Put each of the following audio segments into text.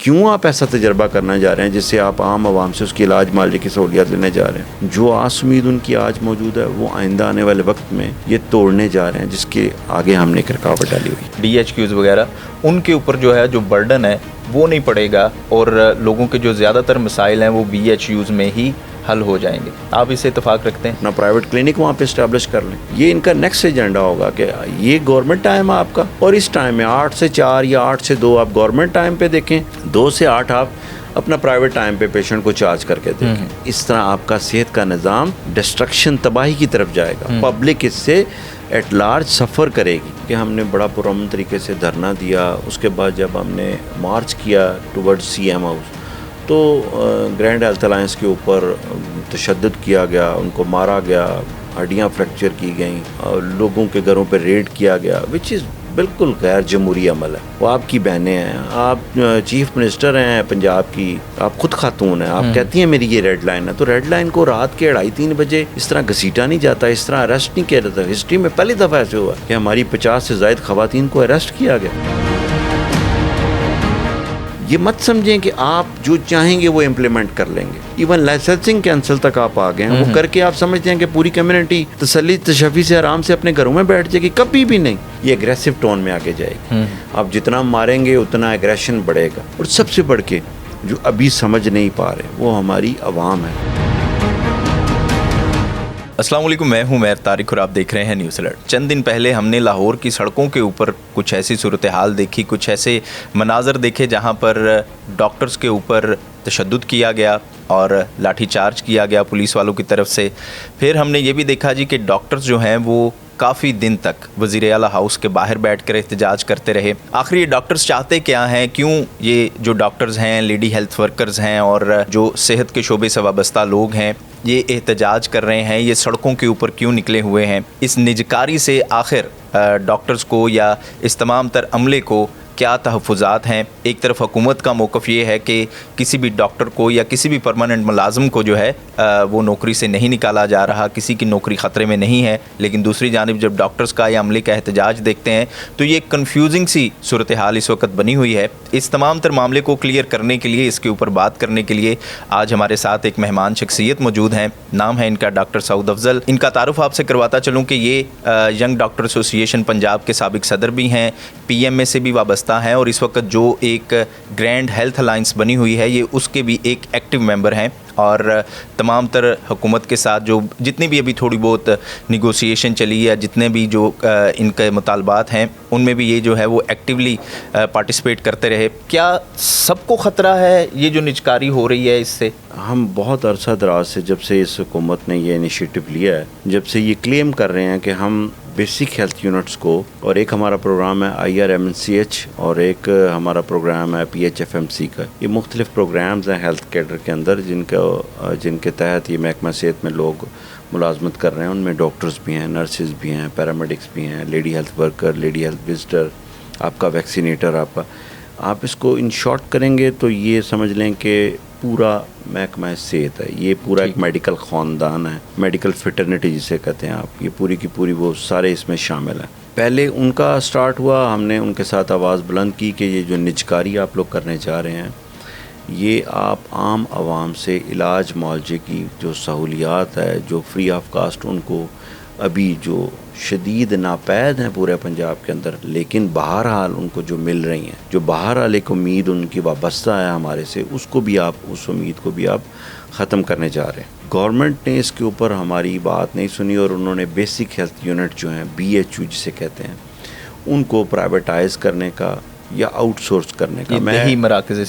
کیوں آپ ایسا تجربہ کرنا جا رہے ہیں جس سے آپ عام عوام سے اس کی علاج معالجے کی سہولیات لینے جا رہے ہیں؟ جو آس امید ان کی آج موجود ہے وہ آئندہ آنے والے وقت میں یہ توڑنے جا رہے ہیں، جس کے آگے ہم نے ایک رکاوٹ ڈالی ہوئی۔ DHQs وغیرہ ان کے اوپر جو ہے جو برڈن ہے وہ نہیں پڑے گا، اور لوگوں کے جو زیادہ تر مسائل ہیں وہ BHUs میں ہی حل ہو جائیں گے۔ آپ اس سے اتفاق رکھتے ہیں؟ اپنا پرائیویٹ کلینک وہاں پہ اسٹیبلش کر لیں۔ یہ ان کا نیکسٹ ایجنڈا ہوگا کہ یہ گورنمنٹ ٹائم ہے آپ کا، اور اس ٹائم میں 8 سے 4 یا 8 سے 2 آپ گورنمنٹ ٹائم پہ دیکھیں، 2 سے 8 آپ اپنا پرائیویٹ ٹائم پہ پیشنٹ کو چارج کر کے دیکھیں۔ اس طرح آپ کا صحت کا نظام ڈسٹرکشن، تباہی کی طرف جائے گا۔ پبلک اس سے ایٹ لارج سفر کرے گی کہ ہم نے بڑا پرامن طریقے سے دھرنا دیا، اس کے بعد جب ہم نے مارچ کیا ٹورڈ CM ہاؤس تو گرینڈ ہیلتھ الائنس کے اوپر تشدد کیا گیا، ان کو مارا گیا، ہڈیاں فریکچر کی گئیں، اور لوگوں کے گھروں پہ ریڈ کیا گیا، وچ از بالکل غیر جمہوری عمل ہے۔ وہ آپ کی بہنیں ہیں، آپ چیف منسٹر ہیں پنجاب کی، آپ خود خاتون ہیں، آپ کہتی ہیں میری یہ ریڈ لائن ہے، تو ریڈ لائن کو رات کے 2:30-3 بجے اس طرح گھسیٹا نہیں جاتا، اس طرح اریسٹ نہیں کیا جاتا۔ ہسٹری میں پہلی دفعہ ایسے ہوا کہ ہماری 50 سے زائد خواتین کو اریسٹ کیا گیا۔ یہ مت سمجھیں کہ آپ جو چاہیں گے وہ امپلیمنٹ کر لیں گے۔ ایون لائسنسنگ کینسل تک آپ آ گئے ہیں، وہ کر کے آپ سمجھتے ہیں کہ پوری کمیونٹی تسلی تشفی سے آرام سے اپنے گھروں میں بیٹھ جائے گی، کبھی بھی نہیں۔ یہ اگریسو ٹون میں آگے جائے گی۔ آپ جتنا ماریں گے اتنا اگریشن بڑھے گا، اور سب سے بڑھ کے جو ابھی سمجھ نہیں پا رہے وہ ہماری عوام ہے۔ السلام علیکم، میں ہوں میر طارق اور آپ دیکھ رہے ہیں نیوز الرٹ۔ چند دن پہلے ہم نے لاہور کی سڑکوں کے اوپر کچھ ایسی صورتحال دیکھی، کچھ ایسے مناظر دیکھے جہاں پر ڈاکٹرز کے اوپر تشدد کیا گیا اور لاٹھی چارج کیا گیا پولیس والوں کی طرف سے۔ پھر ہم نے یہ بھی دیکھا جی کہ ڈاکٹرز جو ہیں وہ کافی دن تک وزیر اعلیٰ ہاؤس کے باہر بیٹھ کر احتجاج کرتے رہے۔ آخر یہ ڈاکٹرز چاہتے کیا ہیں؟ کیوں یہ جو ڈاکٹرز ہیں، لیڈی ہیلتھ ورکرز ہیں اور جو صحت کے شعبے سے وابستہ لوگ ہیں، یہ احتجاج کر رہے ہیں؟ یہ سڑکوں کے اوپر کیوں نکلے ہوئے ہیں؟ اس نجکاری سے آخر ڈاکٹرز کو یا اس تمام تر عملے کو کیا تحفظات ہیں؟ ایک طرف حکومت کا موقف یہ ہے کہ کسی بھی ڈاکٹر کو یا کسی بھی پرماننٹ ملازم کو جو ہے وہ نوکری سے نہیں نکالا جا رہا، کسی کی نوکری خطرے میں نہیں ہے، لیکن دوسری جانب جب ڈاکٹرز کا یا عملے کا احتجاج دیکھتے ہیں تو یہ کنفیوزنگ سی صورتحال اس وقت بنی ہوئی ہے۔ اس تمام تر معاملے کو کلیئر کرنے کے لیے، اس کے اوپر بات کرنے کے لیے آج ہمارے ساتھ ایک مہمان شخصیت موجود ہیں۔ نام ہے ان کا ڈاکٹر سعود افضل۔ ان کا تعارف آپ سے کرواتا چلوں کہ یہ ینگ ڈاکٹر ایسوسی ایشن پنجاب کے سابق صدر بھی ہیں، PMA سے بھی وابستہ ہیں، اور اس وقت جو ایک گرینڈ ہیلتھ الائنس بنی ہوئی ہے یہ اس کے بھی ایک ایکٹیو ممبر ہیں، اور تمام تر حکومت کے ساتھ جو جتنی بھی ابھی تھوڑی بہت نیگوسیشن چلی ہے، جتنے بھی جو ان کے مطالبات ہیں ان میں بھی یہ جو ہے وہ ایکٹیولی پارٹیسپیٹ کرتے رہے۔ کیا سب کو خطرہ ہے یہ جو نجکاری ہو رہی ہے اس سے؟ ہم بہت عرصہ دراز سے، جب سے اس حکومت نے یہ انیشیٹو لیا ہے، جب سے یہ کلیم کر رہے ہیں کہ ہم بیسک ہیلتھ یونٹس کو، اور ایک ہمارا پروگرام ہے IRMCH اور ایک ہمارا پروگرام ہے PHFMC کا، یہ مختلف پروگرامز ہیں ہیلتھ کیڈر کے اندر جن کے تحت یہ محکمہ صحت میں لوگ ملازمت کر رہے ہیں۔ ان میں ڈاکٹرز بھی ہیں، نرسز بھی ہیں، پیرامیڈکس بھی ہیں، lady health worker, lady health visitor, آپ کا ویکسینیٹر، آپ اس کو ان شارٹ کریں گے تو یہ سمجھ لیں کہ پورا محکمہ صحت ہے، یہ پورا ایک میڈیکل خاندان ہے، میڈیکل فٹرنیٹی جسے کہتے ہیں آپ، یہ پوری کی پوری وہ سارے اس میں شامل ہیں۔ پہلے ان کا سٹارٹ ہوا، ہم نے ان کے ساتھ آواز بلند کی کہ یہ جو نجکاری آپ لوگ کرنے جا رہے ہیں، یہ آپ عام عوام سے علاج معالجے کی جو سہولیات ہے، جو فری آف کاسٹ ان کو ابھی جو شدید ناپید ہیں پورے پنجاب کے اندر، لیکن بہرحال ان کو جو مل رہی ہیں، جو بہرحال ایک امید ان کی وابستہ ہے ہمارے سے، اس کو بھی آپ، اس امید کو بھی آپ ختم کرنے جا رہے ہیں۔ گورنمنٹ نے اس کے اوپر ہماری بات نہیں سنی، اور انہوں نے بیسک ہیلتھ یونٹ جو ہیں BHU جسے کہتے ہیں ان کو پرائیویٹائز کرنے کا یا آؤٹ سورس کرنے کا، دیہی مراکز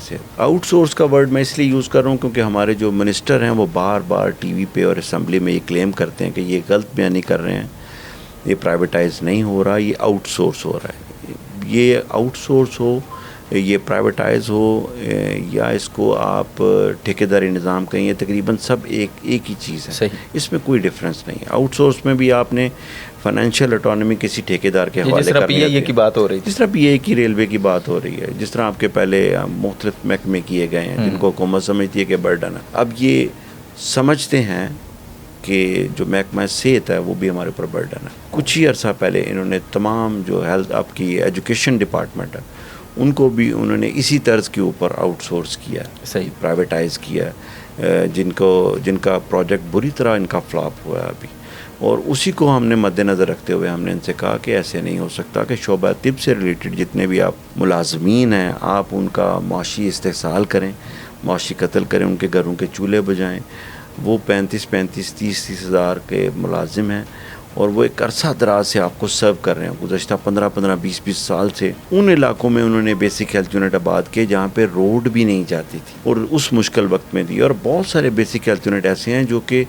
سے آؤٹ سورس کا ورڈ میں اس لیے یوز کر رہا ہوں کیونکہ ہمارے جو منسٹر ہیں وہ بار بار ٹی وی پہ اور اسمبلی میں یہ کلیم کرتے ہیں کہ یہ غلط بیانی کر رہے ہیں، یہ پرائیویٹائز نہیں ہو رہا، یہ آؤٹ سورس ہو رہا ہے۔ یہ آؤٹ سورس ہو، یہ پرائیویٹائز ہو، یا اس کو آپ ٹھیکیداری نظام کہیں، یہ تقریباً سب ایک ہی چیز ہے، صحیح، اس میں کوئی ڈفرینس نہیں ہے۔ آؤٹ سورس میں بھی آپ نے فائنینشیل اٹانومی کسی ٹھیکیدار کے حوالے کرنی ہے، جس طرح PIA کی بات ہو رہی ہے، جس طرح PIA کی ریلوے کی بات ہو رہی ہے، جس طرح آپ کے پہلے مختلف محکمے کیے گئے ہیں جن کو حکومت سمجھتی ہے کہ برڈن ہے۔ اب یہ سمجھتے ہیں کہ جو محکمہ صحت ہے وہ بھی ہمارے اوپر برڈن ہے۔ کچھ ہی عرصہ پہلے انہوں نے تمام جو ہیلتھ آپ کی ایجوکیشن ڈپارٹمنٹ ہے ان کو بھی انہوں نے اسی طرز کے اوپر آؤٹ سورس کیا ہے, صحیح, پرائیویٹائز کیا ہے, جن کا پروجیکٹ بری طرح ان کا فلاپ ہوا ہے ابھی. اور اسی کو ہم نے مد نظر رکھتے ہوئے ہم نے ان سے کہا کہ ایسے نہیں ہو سکتا کہ شعبہ طب سے ریلیٹڈ جتنے بھی آپ ملازمین ہیں آپ ان کا معاشی استحصال کریں, معاشی قتل کریں, ان کے گھروں کے چولہے بجائیں. وہ 30 ہزار کے ملازم ہیں اور وہ ایک عرصہ دراز سے آپ کو سرو کر رہے ہیں. گزشتہ 15-20 سال سے ان علاقوں میں انہوں نے بیسک ہیلتھ یونٹ آباد کیے جہاں پہ روڈ بھی نہیں جاتی تھی اور اس مشکل وقت میں دی. اور بہت سارے بیسک ہیلتھ یونٹ ایسے ہیں جو کہ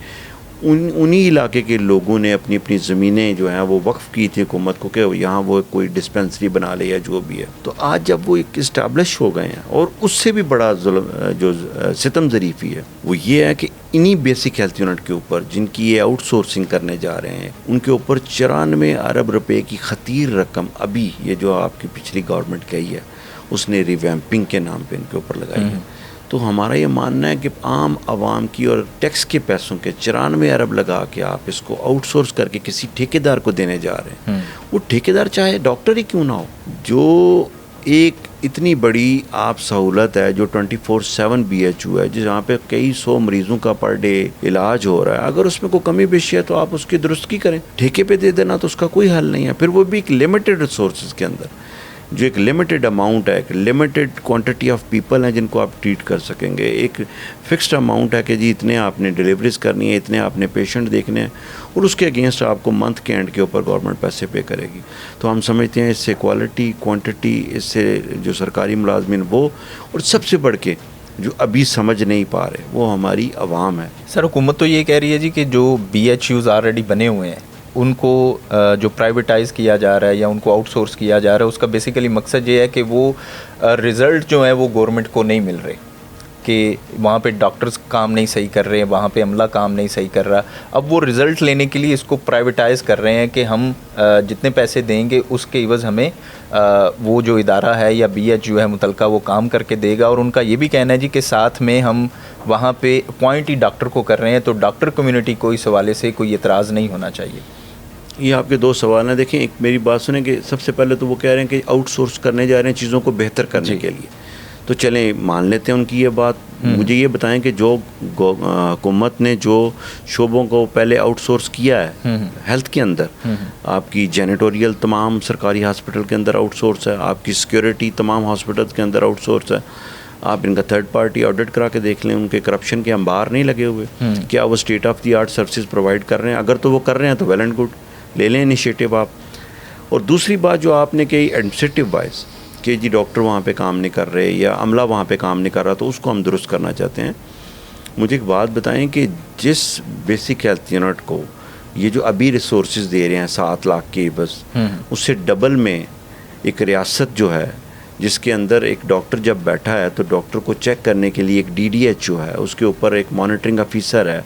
انہی علاقے کے لوگوں نے اپنی زمینیں جو ہیں وہ وقف کی تھی حکومت کو کہ یہاں وہ کوئی ڈسپینسری بنا لے یا جو بھی ہے. تو آج جب وہ ایک اسٹیبلش ہو گئے ہیں, اور اس سے بھی بڑا ظلم جو ستم ظریفی ہے وہ یہ ہے کہ انہی بیسک ہیلتھ یونٹ کے اوپر جن کی یہ آؤٹ سورسنگ کرنے جا رہے ہیں ان کے اوپر 94 ارب روپے کی خطیر رقم ابھی یہ جو آپ کی پچھلی گورنمنٹ کہی ہے اس نے ریویمپنگ کے نام پہ ان کے اوپر لگائی ہے. تو ہمارا یہ ماننا ہے کہ عام عوام کی اور ٹیکس کے پیسوں کے 94 ارب لگا کے آپ اس کو آؤٹ سورس کر کے کسی ٹھیکیدار کو دینے جا رہے ہیں. وہ ٹھیکیدار چاہے ڈاکٹر ہی کیوں نہ ہو, جو ایک اتنی بڑی آپ سہولت ہے جو 24/7 BHO ہے جہاں پہ کئی 100 مریضوں کا پر ڈے علاج ہو رہا ہے, اگر اس میں کوئی کمی بیشی ہے تو آپ اس کی درستگی کریں. ٹھیکے پہ دے دینا تو اس کا کوئی حل نہیں ہے. پھر وہ بھی ایک لمیٹڈ ریسورسز کے اندر جو ایک لمیٹڈ اماؤنٹ ہے, ایک لمیٹڈ کوانٹٹی آف پیپل ہیں جن کو آپ ٹریٹ کر سکیں گے. ایک فکسڈ اماؤنٹ ہے کہ جی اتنے آپ نے ڈلیوریز کرنی ہے, اتنے آپ نے پیشنٹ دیکھنے ہیں, اور اس کے اگینسٹ آپ کو منتھ کے اینڈ کے اوپر گورنمنٹ پیسے پے کرے گی. تو ہم سمجھتے ہیں اس سے کوالٹی, کوانٹٹی, اس سے جو سرکاری ملازمین وہ, اور سب سے بڑھ کے جو ابھی سمجھ نہیں پا رہے وہ ہماری عوام ہے. سر حکومت تو یہ کہہ رہی ہے جی کہ جو BHOs آلریڈی بنے ہوئے ہیں ان کو جو پرائیویٹائز کیا جا رہا ہے یا ان کو آؤٹ سورس کیا جا رہا ہے اس کا بیسیکلی مقصد یہ ہے کہ وہ رزلٹ جو ہیں وہ گورنمنٹ کو نہیں مل رہے, کہ وہاں پہ ڈاکٹرز کام نہیں صحیح کر رہے ہیں, وہاں پہ عملہ کام نہیں صحیح کر رہا. اب وہ رزلٹ لینے کے لیے اس کو پرائیویٹائز کر رہے ہیں کہ ہم جتنے پیسے دیں گے اس کے عوض ہمیں وہ جو ادارہ ہے یا BHO ہے متعلقہ وہ کام کر کے دے گا. اور ان کا یہ بھی کہنا ہے جی کہ ساتھ میں ہم وہاں پہ اپوائنٹ ہی ڈاکٹر کو کر رہے ہیں, تو ڈاکٹر کمیونٹی کو اس حوالے سے کوئی اعتراض نہیں ہونا چاہیے. یہ آپ کے 2 سوال ہیں. دیکھیں, ایک میری بات سنیں کہ سب سے پہلے تو وہ کہہ رہے ہیں کہ آؤٹ سورس کرنے جا رہے ہیں چیزوں کو بہتر کرنے کے لیے, تو چلیں مان لیتے ہیں ان کی یہ بات. مجھے یہ بتائیں کہ جو حکومت نے جو شعبوں کو پہلے آؤٹ سورس کیا ہے ہیلتھ کے اندر, آپ کی جینیٹوریل تمام سرکاری ہاسپٹل کے اندر آؤٹ سورس ہے, آپ کی سیکیورٹی تمام ہاسپٹل کے اندر آؤٹ سورس ہے. آپ ان کا تھرڈ پارٹی آڈٹ کرا کے دیکھ لیں, ان کے کرپشن کے انبار نہیں لگے ہوئے. کیا وہ state of the art services provide کر رہے ہیں؟ اگر تو وہ کر رہے ہیں تو ویل اینڈ گڈ, لے لیں انیشیٹو آپ. اور دوسری بات جو آپ نے کہی ایڈمنسٹریٹو وائز کہ جی ڈاکٹر وہاں پہ کام نہیں کر رہے یا عملہ وہاں پہ کام نہیں کر رہا, تو اس کو ہم درست کرنا چاہتے ہیں. مجھے ایک بات بتائیں کہ جس بیسک ہیلتھ یونٹ کو یہ جو ابھی ریسورسز دے رہے ہیں 7 لاکھ کی بس, اس سے ڈبل میں ایک ریاست جو ہے جس کے اندر ایک ڈاکٹر جب بیٹھا ہے تو ڈاکٹر کو چیک کرنے کے لیے ایک DDHO ہے, اس کے اوپر ایک مانیٹرنگ آفیسر ہے,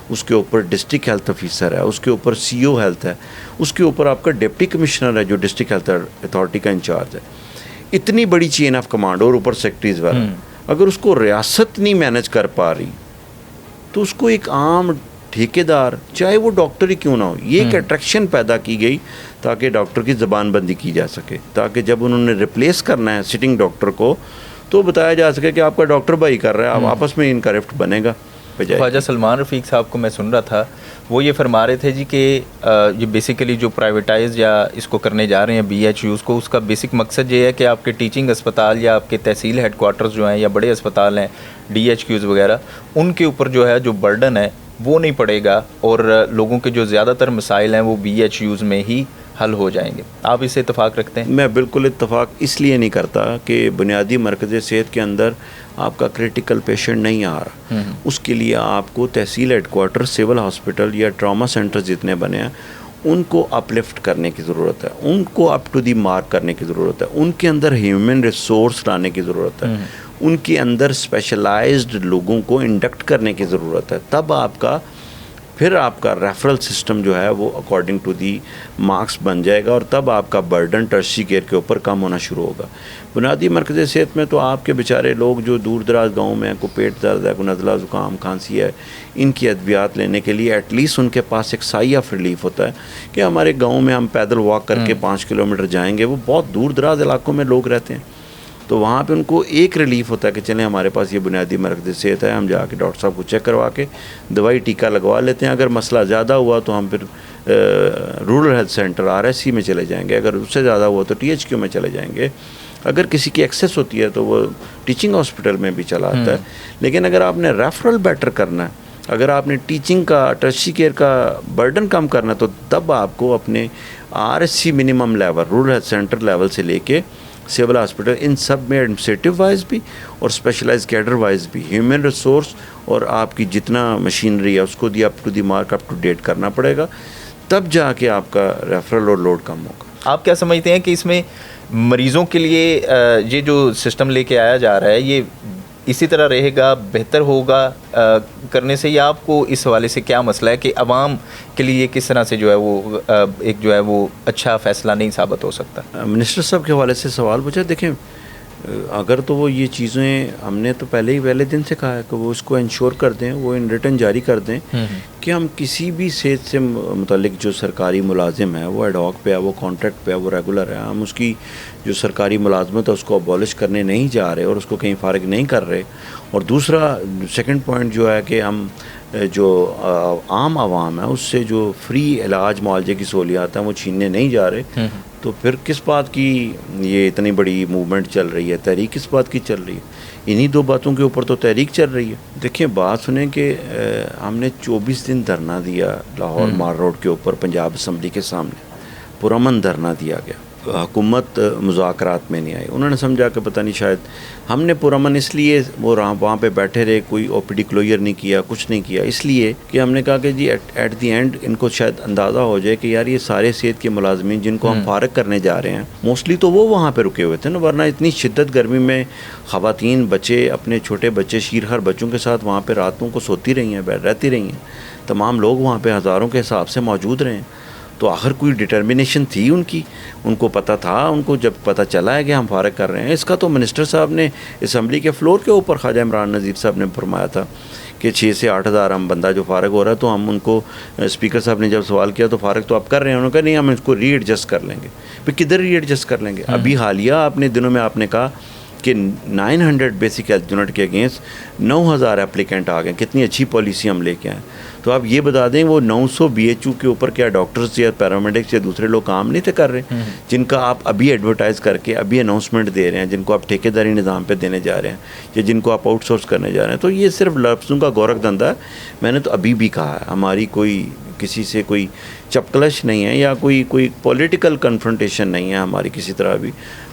اس کے اوپر ڈسٹرکٹ ہیلتھ آفیسر ہے, اس کے اوپر CO ہیلتھ ہے, اس کے اوپر آپ کا ڈپٹی کمشنر ہے جو ڈسٹرکٹ ہیلتھ اتھارٹی کا انچارج ہے. اتنی بڑی چین آف کمانڈ اور اوپر سیکٹریز والا, اگر اس کو ریاست نہیں مینج کر پا رہی تو اس کو ایک عام ٹھیکیدار چاہے وہ ڈاکٹر ہی کیوں نہ ہو, یہ ایک اٹریکشن پیدا کی گئی تاکہ ڈاکٹر کی زبان بندی کی جا سکے, تاکہ جب انہوں نے ریپلیس کرنا ہے سٹنگ ڈاکٹر کو تو بتایا جا سکے کہ آپ کا ڈاکٹر بھائی کر رہا ہے, آپ آپس میں ان کا رفٹ بنے گا. خواجہ سلمان رفیق صاحب کو میں سن رہا تھا, وہ یہ فرما رہے تھے جی کہ یہ بیسیکلی جو پرائیویٹائز یا اس کو کرنے جا رہے ہیں BHOs کو, اس کا بیسک مقصد یہ ہے کہ آپ کے ٹیچنگ اسپتال یا آپ کے تحصیل ہیڈ کوارٹرز جو ہیں یا بڑے اسپتال ہیں DHQs وغیرہ, ان کے اوپر جو ہے جو برڈن ہے وہ نہیں پڑے گا, اور لوگوں کے جو زیادہ تر مسائل ہیں وہ BHOs میں ہی حل ہو جائیں گے. آپ اس سے اتفاق رکھتے ہیں؟ میں بالکل اتفاق اس لیے نہیں کرتا کہ بنیادی مرکز صحت کے اندر آپ کا کریٹیکل پیشنٹ نہیں آ رہا, اس کے لیے آپ کو تحصیل ہیڈ کوارٹر, سول ہاسپٹل یا ٹراما سینٹر جتنے بنے ہیں ان کو اپ لفٹ کرنے کی ضرورت ہے, ان کو اپ ٹو دی مارک کرنے کی ضرورت ہے, ان کے اندر ہیومن ریسورس لانے کی ضرورت ہے, ان کے اندر اسپیشلائزڈ لوگوں کو انڈکٹ کرنے کی ضرورت ہے. تب آپ کا ریفرل سسٹم جو ہے وہ اکارڈنگ ٹو دی مارکس بن جائے گا, اور تب آپ کا برڈن ٹرشری کیئر کے اوپر کم ہونا شروع ہوگا. بنیادی مرکز صحت میں تو آپ کے بیچارے لوگ جو دور دراز گاؤں میں ہیں, کو پیٹ درد ہے, کو نزلہ زکام کھانسی ہے, ان کی ادویات لینے کے لیے ایٹ لیسٹ ان کے پاس ایک سائی آف ریلیف ہوتا ہے کہ ہمارے گاؤں میں ہم پیدل واک کر کے 5 کلومیٹر جائیں گے. وہ بہت دور دراز علاقوں میں لوگ رہتے ہیں, تو وہاں پہ ان کو ایک ریلیف ہوتا ہے کہ چلیں ہمارے پاس یہ بنیادی مرکز صحت ہے, ہم جا کے ڈاکٹر صاحب کو چیک کروا کے دوائی ٹیکہ لگوا لیتے ہیں. اگر مسئلہ زیادہ ہوا تو ہم پھر رورل ہیلتھ سینٹر RSC میں چلے جائیں گے, اگر اس سے زیادہ ہوا تو THQ میں چلے جائیں گے, اگر کسی کی ایکسیس ہوتی ہے تو وہ ٹیچنگ ہاسپٹل میں بھی چلا آتا ہے. لیکن اگر آپ نے ریفرل بیٹر کرنا ہے, اگر آپ نے ٹیچنگ کا ٹرشری کیئر کا برڈن کم کرنا ہے, تو تب آپ کو اپنے RSC minimum level rural health centre level سے لے کے سول ہاسپٹل, ان سب میں ایڈمنسٹریٹو وائز بھی اور اسپیشلائز کیڈر وائز بھی ہیومن ریسورس اور آپ کی جتنا مشینری ہے اس کو the up to the mark, up to date کرنا پڑے گا, تب جا کے آپ کا ریفرل اور لوڈ کم ہوگا. آپ کیا سمجھتے ہیں کہ اس میں مریضوں کے لیے یہ جو سسٹم لے کے آیا جا رہا ہے یہ اسی طرح رہے گا, بہتر ہوگا کرنے سے, یا آپ کو اس حوالے سے کیا مسئلہ ہے کہ عوام کے لیے کس طرح سے جو ہے وہ ایک جو ہے وہ اچھا فیصلہ نہیں ثابت ہو سکتا؟ منسٹر صاحب کے حوالے سے سوال پوچھا. دیکھیں اگر تو وہ یہ چیزیں ہم نے تو پہلے دن سے کہا ہے کہ وہ اس کو انشور کر دیں, وہ ان ریٹن جاری کر دیں کہ ہم کسی بھی صحت سے متعلق جو سرکاری ملازم ہے وہ ایڈ ہاک پہ ہے, وہ کانٹریکٹ پہ ہے, وہ ریگولر ہے, ہم اس کی جو سرکاری ملازمت ہے اس کو ابالش کرنے نہیں جا رہے اور اس کو کہیں فارغ نہیں کر رہے. اور دوسرا سیکنڈ پوائنٹ جو ہے کہ ہم جو عام عوام ہے اس سے جو فری علاج معالجے کی سہولیات ہیں وہ چھیننے نہیں جا رہے. تو پھر کس بات کی یہ اتنی بڑی موومنٹ چل رہی ہے, تحریک کس بات کی چل رہی ہے؟ انہی دو باتوں کے اوپر تو تحریک چل رہی ہے. دیکھیں بات سنیں کہ ہم نے 24 دن دھرنا دیا لاہور مال روڈ کے اوپر پنجاب اسمبلی کے سامنے, پرامن دھرنا دیا گیا. حکومت مذاکرات میں نہیں آئی, انہوں نے سمجھا کہ پتہ نہیں شاید ہم نے پرامن اس لیے وہ وہاں پہ بیٹھے رہے, کوئی OPD کلوئر نہیں کیا, کچھ نہیں کیا, اس لیے کہ ہم نے کہا کہ جی ایٹ دی اینڈ ان کو شاید اندازہ ہو جائے کہ یار یہ سارے صحت کے ملازمین جن کو ہم فارغ کرنے جا رہے ہیں موسٹلی تو وہ وہاں پہ رکے ہوئے تھے نا, ورنہ اتنی شدت گرمی میں خواتین بچے, اپنے چھوٹے بچے شیرخوار بچوں کے ساتھ وہاں پہ راتوں کو سوتی رہی ہیں, رہتی رہی ہیں, تمام لوگ وہاں پہ ہزاروں کے حساب سے موجود رہے ہیں. تو آخر کوئی ڈٹرمنیشن تھی ان کی, ان کو پتہ تھا, ان کو جب پتہ چلا ہے کہ ہم فارغ کر رہے ہیں. اس کا تو منسٹر صاحب نے اسمبلی کے فلور کے اوپر خواجہ عمران نذیر صاحب نے فرمایا تھا کہ 6 سے 8 ہزار ہم بندہ جو فارغ ہو رہا ہے, تو ہم ان کو اسپیکر صاحب نے جب سوال کیا تو فارغ تو آپ کر رہے ہیں, انہوں نے کہا نہیں ہم اس کو ری ایڈجسٹ کر لیں گے. پھر کدھر ری ایڈجسٹ کر لیں گے؟ ابھی حالیہ اپنے دنوں میں آپ نے کہا کہ 900 بیسک ہیلتھ یونٹ کے اگینسٹ 9000 اپلیکینٹ آ گئے. کتنی اچھی پالیسی ہم لے کے آئے. تو آپ یہ بتا دیں وہ 900 BHO کے اوپر کیا ڈاکٹرز یا پیرامیڈکس یا دوسرے لوگ کام نہیں تھے کر رہے, جن کا آپ ابھی ایڈورٹائز کر کے ابھی اناؤنسمنٹ دے رہے ہیں, جن کو آپ ٹھیکیداری نظام پہ دینے جا رہے ہیں, یا جن کو آپ آؤٹ سورس کرنے جا رہے ہیں. تو یہ صرف لفظوں کا گورکھ دھندا ہے. میں نے تو ابھی بھی کہا ہے ہماری کوئی کسی سے کوئی چپکلش نہیں ہے یا کوئی پولیٹیکل کنفرنٹیشن نہیں ہے ہماری کسی طرح بھی.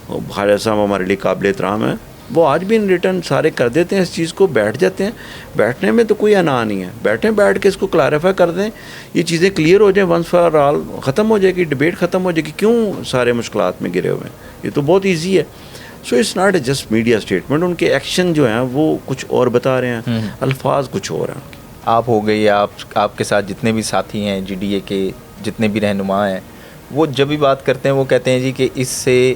خواجہ صاحب ہمارے لیے قابل احترام ہے, وہ آج بھی ان ریٹرن سارے کر دیتے ہیں اس چیز کو, بیٹھ جاتے ہیں. بیٹھنے میں تو کوئی انا نہیں ہے, بیٹھ کے اس کو کلیریفائی کر دیں, یہ چیزیں کلیئر ہو جائیں, ونس فار آل ختم ہو جائے گی, ڈبیٹ ختم ہو جائے گی. کیوں سارے مشکلات میں گرے ہوئے ہیں؟ یہ تو بہت ایزی ہے. So it's not a just media statement. ان کے ایکشن جو ہیں وہ کچھ اور بتا رہے ہیں, الفاظ کچھ اور ہیں. آپ ہو گئی, آپ کے ساتھ جتنے بھی ساتھی ہیں GDA کے, جتنے بھی رہنما ہیں, وہ جب بھی بات کرتے ہیں وہ کہتے ہیں جی کہ اس سے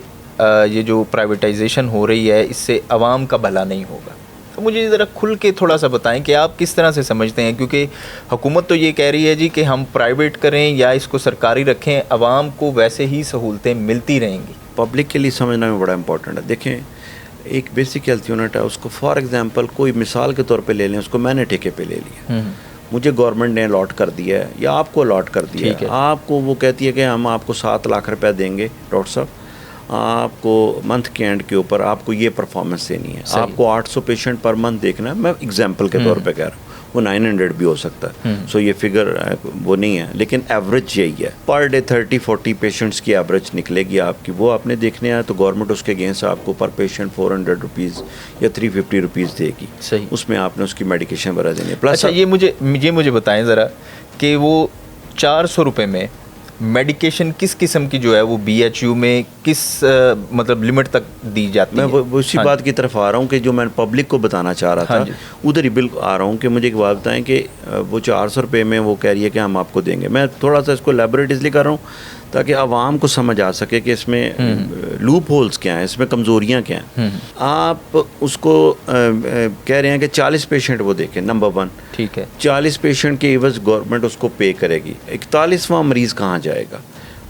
یہ جو پرائیویٹائزیشن ہو رہی ہے اس سے عوام کا بھلا نہیں ہوگا. تو مجھے ذرا کھل کے تھوڑا سا بتائیں کہ آپ کس طرح سے سمجھتے ہیں, کیونکہ حکومت تو یہ کہہ رہی ہے جی کہ ہم پرائیویٹ کریں یا اس کو سرکاری رکھیں, عوام کو ویسے ہی سہولتیں ملتی رہیں گی. پبلک کے لیے سمجھنا بھی بڑا امپورٹنٹ ہے. دیکھیں ایک بیسک ہیلتھ یونٹ ہے, اس کو فار ایگزامپل کوئی مثال کے طور پہ لے لیں, اس کو میں نے ٹھیکے پہ لے لیا, مجھے گورنمنٹ نے الاٹ کر دیا ہے یا آپ کو الاٹ کر دیا ہے. آپ کو وہ کہتی ہے کہ ہم آپ کو 7 لاکھ روپے دیں گے ڈاکٹر صاحب, آپ کو منتھ کے اینڈ کے اوپر آپ کو یہ پرفارمنس دینی ہے, آپ کو 800 پیشنٹ پر منتھ دیکھنا ہے. میں اگزامپل کے طور پہ کہہ رہا ہوں, وہ 900 بھی ہو سکتا ہے. سو یہ فگر وہ نہیں ہے, لیکن ایوریج یہی ہے. پر ڈے 30-40 پیشنٹس کی ایوریج نکلے گی آپ کی, وہ آپ نے دیکھنے ہیں. تو گورنمنٹ اس کے اگینسٹ آپ کو پر پیشنٹ 400 روپیز یا 350 روپیز دے گی. صحیح. اس میں آپ نے اس کی میڈیکیشن بھرا دینی ہے. پلس یہ مجھے بتائیں ذرا کہ وہ 400 روپے میں میڈیکیشن کس قسم کی جو ہے وہ BHU میں کس مطلب لمٹ تک دی جاتی ہے؟ میں اسی بات کی طرف آ رہا ہوں کہ جو میں پبلک کو بتانا چاہ رہا تھا ادھر ہی بالکل آ رہا ہوں کہ مجھے ایک بات بتائیں کہ وہ 400 روپے میں وہ کہہ رہی ہے کہ ہم آپ کو دیں گے. میں تھوڑا سا اس کو ایلیبوریٹ اس لیے کر رہا ہوں تاکہ عوام کو سمجھ آ سکے کہ اس میں لوپ ہولز کیا ہیں, اس میں کمزوریاں کیا ہیں. آپ اس کو کہہ رہے ہیں کہ 40 پیشنٹ وہ دیکھیں, نمبر 1. ٹھیک ہے, 40 پیشنٹ کے عوض گورنمنٹ اس کو پے کرے گی. 41واں مریض کہاں جائے گا؟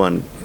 1,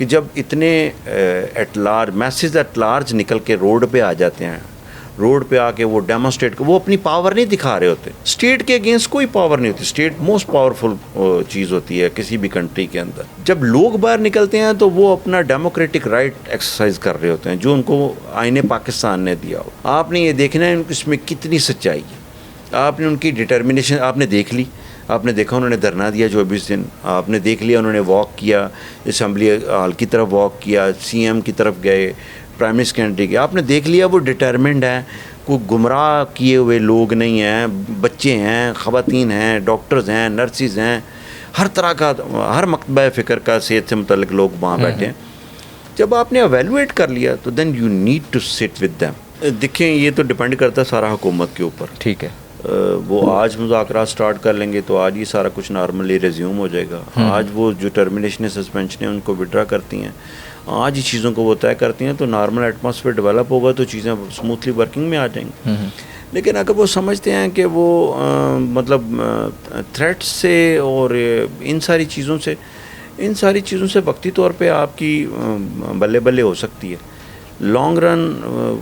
کہ جب اتنے at large masses at large نکل کے روڈ پہ آ جاتے ہیں, روڈ پہ آ کے وہ ڈیمونسٹریٹ, وہ اپنی پاور نہیں دکھا رہے ہوتے. اسٹیٹ کے اگینسٹ کوئی پاور نہیں ہوتی. اسٹیٹ موسٹ پاورفل چیز ہوتی ہے کسی بھی کنٹری کے اندر. جب لوگ باہر نکلتے ہیں تو وہ اپنا ڈیموکریٹک رائٹ ایکسرسائز کر رہے ہوتے ہیں جو ان کو آئین پاکستان نے دیا ہو. آپ نے یہ دیکھنا ہے اس میں کتنی سچائی ہے. آپ نے ان کی ڈٹرمنیشن آپ نے دیکھ لی. آپ نے دیکھا انہوں نے دھرنا دیا 24 دن. آپ نے دیکھ لیا انہوں نے واک کیا, اسمبلی ہال کی طرف واک کیا, سی ایم کی طرف گئے, پرائم منسٹر کینڈیڈیٹ کے. آپ نے دیکھ لیا وہ ڈٹرمنڈ ہے, کوئی گمراہ کیے ہوئے لوگ نہیں ہیں. بچے ہیں, خواتین ہیں, ڈاکٹرز ہیں, نرسز ہیں, ہر طرح کا, ہر مکتبہ فکر کا صحت سے متعلق لوگ وہاں بیٹھے ہیں. جب آپ نے ایویلویٹ کر لیا تو then you need to sit with them. دیکھیں یہ تو ڈپینڈ کرتا ہے سارا حکومت کے اوپر. ٹھیک ہے, وہ آج مذاکرات سٹارٹ کر لیں گے تو آج ہی سارا کچھ نارملی ریزیوم ہو جائے گا. آج وہ جو ٹرمینیشن سسپینشن ان کو وڈرا کرتی ہیں, آج ہی چیزوں کو وہ طے کرتی ہیں تو نارمل ایٹماسفیئر ڈیولپ ہوگا تو چیزیں اسموتھلی ورکنگ میں آ جائیں گی. لیکن اگر وہ سمجھتے ہیں کہ وہ مطلب تھریٹ سے اور ان ساری چیزوں سے وقتی طور پہ آپ کی بلے بلے ہو سکتی ہے. لانگ رن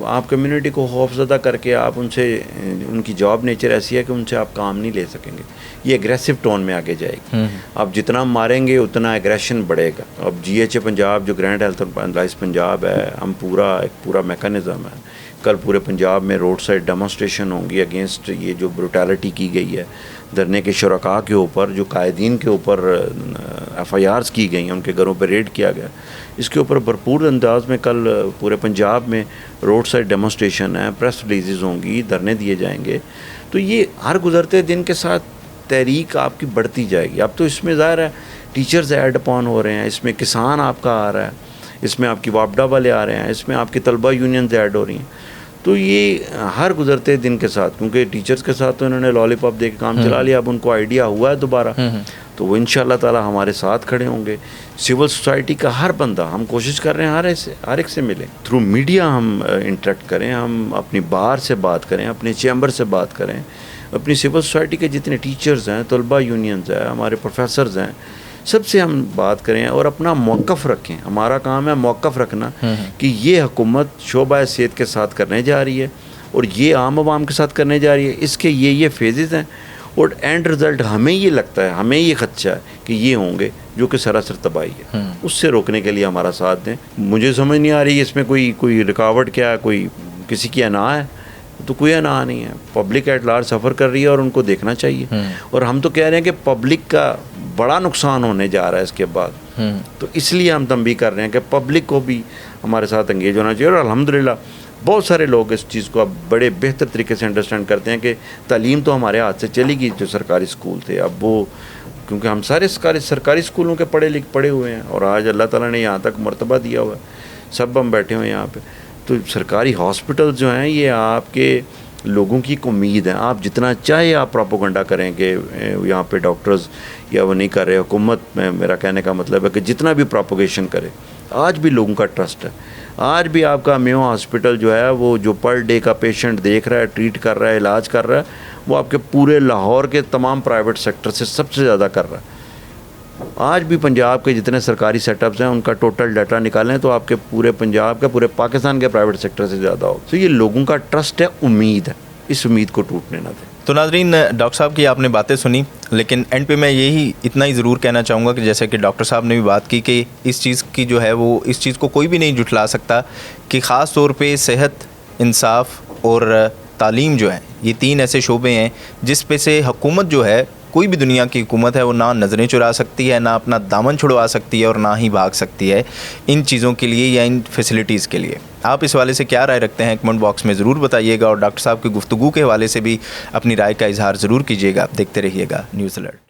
آپ کمیونٹی کو خوف زدہ کر کے آپ ان کی جاب نیچر ایسی ہے کہ ان سے آپ کام نہیں لے سکیں گے. یہ اگریسو ٹون میں آگے جائے گی. آپ جتنا ماریں گے اتنا اگریشن بڑھے گا. اب GHA پنجاب جو گرینڈ ہیلتھ اینالائز پنجاب ہے, ہم پورا میکانزم ہے. کل پورے پنجاب میں روڈ سائڈ ڈیمونسٹریشن ہوں گی اگینسٹ یہ جو بروٹیلٹی کی گئی ہے. دھرنے کے شرکاء کے اوپر, جو قائدین کے اوپر FIRs کی گئی ہیں, ان کے گھروں پہ ریڈ کیا گیا, اس کے اوپر بھرپور انداز میں کل پورے پنجاب میں روڈ سائڈ ڈیمونسٹریشن ہے, پریس ریلیزز ہوں گی, دھرنے دیے جائیں گے. تو یہ ہر گزرتے دن کے ساتھ تحریک آپ کی بڑھتی جائے گی. اب تو اس میں ظاہر ہے ٹیچرز ایڈ اپون ہو رہے ہیں, اس میں کسان آپ کا آ رہا ہے, اس میں آپ کی واپڈا والے آ رہے ہیں, اس میں آپ کی طلبہ یونینز ایڈ ہو رہی ہیں. تو یہ ہر گزرتے دن کے ساتھ, کیونکہ ٹیچرز کے ساتھ تو انہوں نے لالی پاپ دے کے کام چلا لیا, اب ان کو آئیڈیا ہوا ہے دوبارہ, تو وہ انشاءاللہ تعالی ہمارے ساتھ کھڑے ہوں گے. سول سوسائٹی کا ہر بندہ, ہم کوشش کر رہے ہیں ہر ایک سے ملیں, تھرو میڈیا ہم انٹریکٹ کریں, ہم اپنی بار سے بات کریں, اپنے چیمبر سے بات کریں, اپنی سول سوسائٹی کے جتنے ٹیچرز ہیں, طلبہ یونینز ہیں, ہمارے پروفیسرز ہیں, سب سے ہم بات کریں اور اپنا موقف رکھیں. ہمارا کام ہے موقف رکھنا کہ یہ حکومت شعبہ صحت کے ساتھ کرنے جا رہی ہے اور یہ عام عوام کے ساتھ کرنے جا رہی ہے. اس کے یہ فیزز ہیں اور اینڈ رزلٹ ہمیں یہ لگتا ہے, ہمیں یہ خدشہ ہے کہ یہ ہوں گے جو کہ سراسر تباہی ہے. اس سے روکنے کے لیے ہمارا ساتھ دیں. مجھے سمجھ نہیں آ رہی اس میں کوئی رکاوٹ کیا ہے, کوئی کسی کی انا ہے, تو کوئی انا نہیں ہے. پبلک ایٹ لارج سفر کر رہی ہے اور ان کو دیکھنا چاہیے. اور ہم تو کہہ رہے ہیں کہ پبلک کا بڑا نقصان ہونے جا رہا ہے اس کے بعد, تو اس لیے ہم تنبیہ کر رہے ہیں کہ پبلک کو بھی ہمارے ساتھ انگیج ہونا چاہیے. اور الحمدللہ بہت سارے لوگ اس چیز کو اب بڑے بہتر طریقے سے انڈرسٹینڈ کرتے ہیں کہ تعلیم تو ہمارے ہاتھ سے چلی گئی جو سرکاری اسکول تھے, اب وہ کیونکہ ہم سارے سرکاری اسکولوں کے پڑھے ہوئے ہیں اور آج اللہ تعالیٰ نے یہاں تک مرتبہ دیا ہوا ہے, سب ہم بیٹھے ہوئے ہیں یہاں پہ. تو سرکاری ہاسپٹل جو ہیں یہ آپ کے لوگوں کی ایک امید ہے. آپ جتنا چاہے آپ پراپوگنڈا کریں کہ یہاں پہ ڈاکٹرز یا وہ نہیں کر رہے, حکومت میں میرا کہنے کا مطلب ہے کہ جتنا بھی پراپوگیشن کرے, آج بھی لوگوں کا ٹرسٹ ہے. آج بھی آپ کا میو ہاسپٹل جو ہے وہ جو پر ڈے کا پیشنٹ دیکھ رہا ہے, ٹریٹ کر رہا ہے, علاج کر رہا ہے, وہ آپ کے پورے لاہور کے تمام پرائیویٹ سیکٹر سے سب سے زیادہ کر رہا ہے. آج بھی پنجاب کے جتنے سرکاری سیٹ اپس ہیں ان کا ٹوٹل ڈیٹا نکالیں تو آپ کے پورے پنجاب کے, پورے پاکستان کے پرائیویٹ سیکٹر سے زیادہ ہو. تو یہ لوگوں کا ٹرسٹ ہے, امید ہے, اس امید کو ٹوٹنے نہ دیں. تو ناظرین, ڈاکٹر صاحب کی آپ نے باتیں سنی, لیکن اینڈ پہ میں اتنا ہی ضرور کہنا چاہوں گا کہ جیسے کہ ڈاکٹر صاحب نے بھی بات کی کہ اس چیز کی جو ہے وہ اس چیز کو کوئی بھی نہیں جھٹلا سکتا کہ خاص طور پہ صحت, انصاف اور تعلیم جو ہے, یہ 3 ایسے شعبے ہیں جس پہ سے حکومت جو ہے, کوئی بھی دنیا کی حکومت ہے, وہ نہ نظریں چرا سکتی ہے, نہ اپنا دامن چھڑوا سکتی ہے اور نہ ہی بھاگ سکتی ہے ان چیزوں کے لیے یا ان فیسلٹیز کے لیے. آپ اس حوالے سے کیا رائے رکھتے ہیں کمنٹ باکس میں ضرور بتائیے گا, اور ڈاکٹر صاحب کی گفتگو کے حوالے سے بھی اپنی رائے کا اظہار ضرور کیجیے گا. دیکھتے رہیے گا نیوز الرٹ.